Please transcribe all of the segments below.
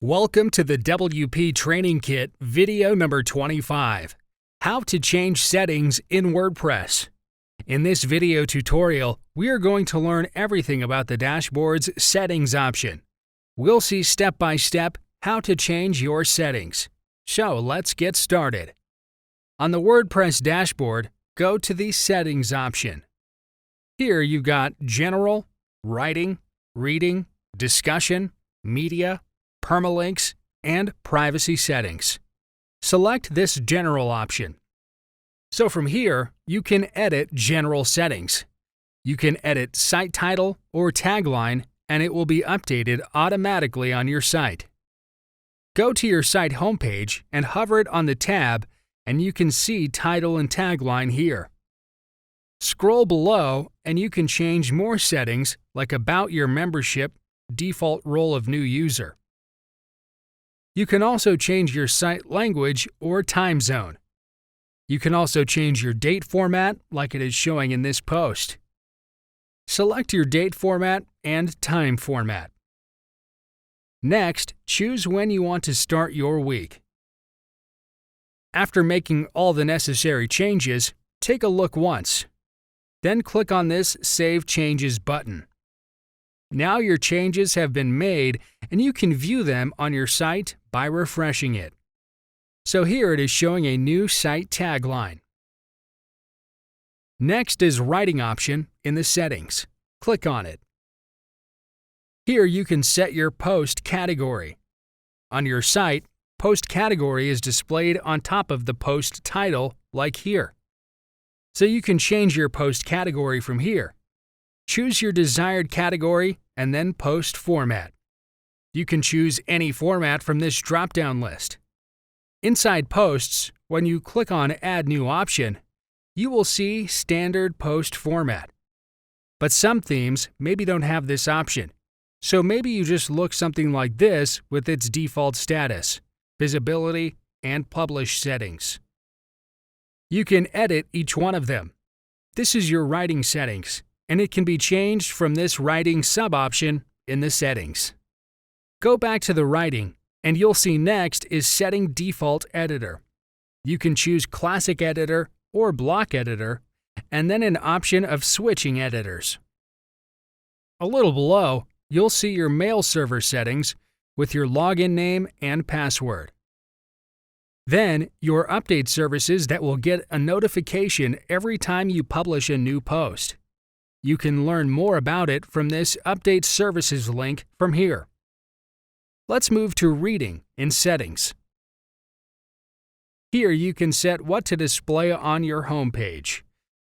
Welcome to the WP Training Kit video number 25, How to Change Settings in WordPress. In this video tutorial, we are going to learn everything about the dashboard's settings option. We'll see step by step how to change your settings. So let's get started. On the WordPress dashboard, go to the Settings option. Here you've got General, Writing, Reading, Discussion, Media, Permalinks, and Privacy Settings. Select this General option. So from here, you can edit General settings. You can edit site title or tagline, and it will be updated automatically on your site. Go to your site homepage and hover it on the tab, and you can see title and tagline here. Scroll below, and you can change more settings like About Your Membership, Default Role of New User. You can also change your site language or time zone. You can also change your date format like it is showing in this post. Select your date format and time format. Next, choose when you want to start your week. After making all the necessary changes, take a look once. Then click on this Save Changes button. Now your changes have been made and you can view them on your site by refreshing it. So here it is showing a new site tagline. Next is Writing option in the settings. Click on it. Here you can set your post category. On your site, post category is displayed on top of the post title like here. So you can change your post category from here. Choose your desired category and then post format. You can choose any format from this drop-down list. Inside Posts, when you click on Add New option, you will see Standard Post Format. But some themes maybe don't have this option, so maybe you just look something like this with its default status, visibility, and publish settings. You can edit each one of them. This is your writing settings, and it can be changed from this writing sub-option in the settings. Go back to the writing, and you'll see next is Setting Default Editor. You can choose Classic Editor or Block Editor, and then an option of switching editors. A little below, you'll see your mail server settings with your login name and password. Then, your update services that will get a notification every time you publish a new post. You can learn more about it from this Update Services link from here. Let's move to Reading in Settings. Here you can set what to display on your homepage.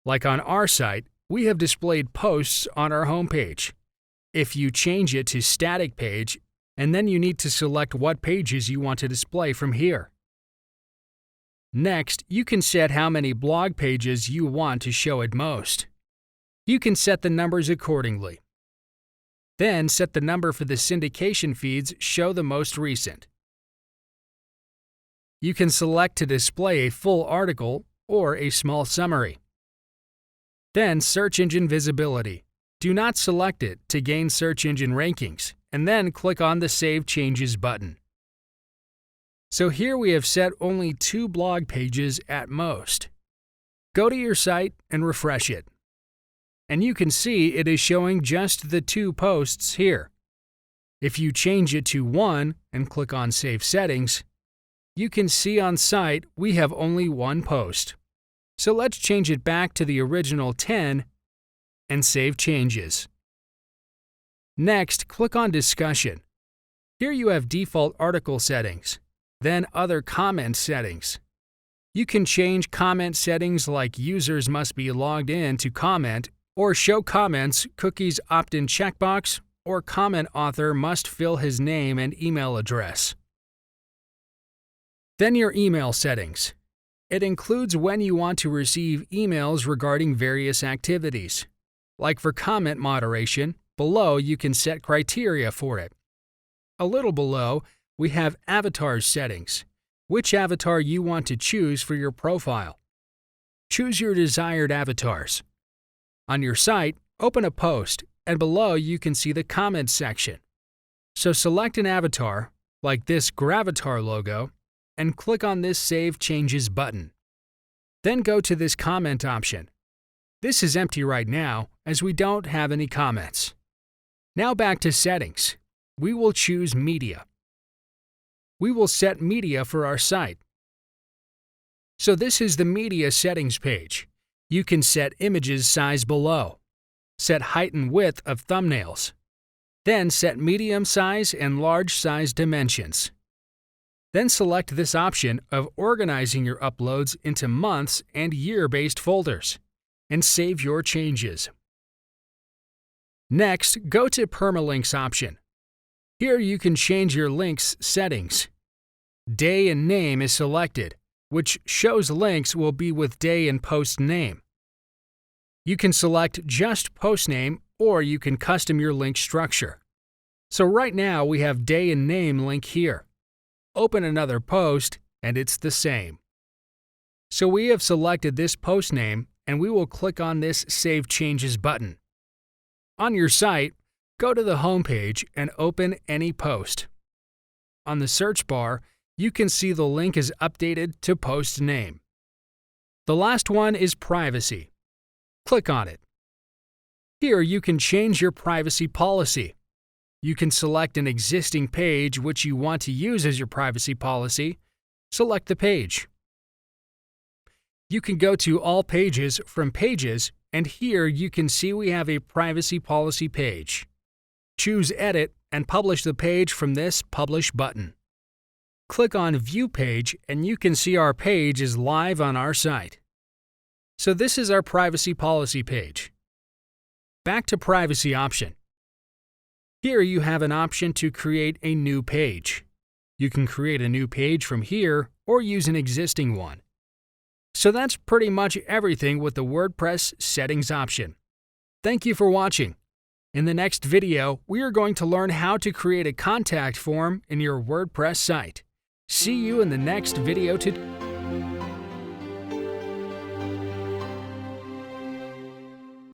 Like on our site, we have displayed posts on our homepage. If you change it to Static Page, and then you need to select what pages you want to display from here. Next, you can set how many blog pages you want to show at most. You can set the numbers accordingly. Then set the number for the syndication feeds Show the Most Recent. You can select to display a full article or a small summary. Then Search Engine Visibility. Do not select it to gain search engine rankings, and then click on the Save Changes button. So here we have set only 2 blog pages at most. Go to your site and refresh it. And you can see it is showing just the 2 posts here. If you change it to 1 and click on Save Settings, you can see on site we have only 1 post. So let's change it back to the original 10 and save changes. Next, click on Discussion. Here you have default article settings, then other comment settings. You can change comment settings like users must be logged in to comment, or show comments, cookies opt-in checkbox, or comment author must fill his name and email address. Then your email settings. It includes when you want to receive emails regarding various activities. Like for comment moderation, below you can set criteria for it. A little below, we have avatars settings, which avatar you want to choose for your profile. Choose your desired avatars. On your site, open a post, and below you can see the comments section. So select an avatar, like this Gravatar logo, and click on this Save Changes button. Then go to this comment option. This is empty right now as we don't have any comments. Now back to settings. We will choose Media. We will set media for our site. So this is the media settings page. You can set images size below, set height and width of thumbnails, then set medium size and large size dimensions. Then select this option of organizing your uploads into months and year-based folders, and save your changes. Next, go to Permalinks option. Here you can change your links settings. Day and name is selected, which shows links will be with day and post name. You can select just post name, or you can custom your link structure. So right now we have day and name link here. Open another post, and it's the same. So we have selected this post name, and we will click on this Save Changes button. On your site, go to the home page and open any post. On the search bar, you can see the link is updated to post name. The last one is privacy. Click on it. Here you can change your privacy policy. You can select an existing page which you want to use as your privacy policy. Select the page. You can go to All Pages from Pages, and here you can see we have a privacy policy page. Choose Edit and publish the page from this Publish button. Click on View Page, and you can see our page is live on our site. So this is our privacy policy page. Back to Privacy option. Here you have an option to create a new page. You can create a new page from here or use an existing one. So that's pretty much everything with the WordPress settings option. Thank you for watching. In the next video, we are going to learn how to create a contact form in your WordPress site. See you in the next video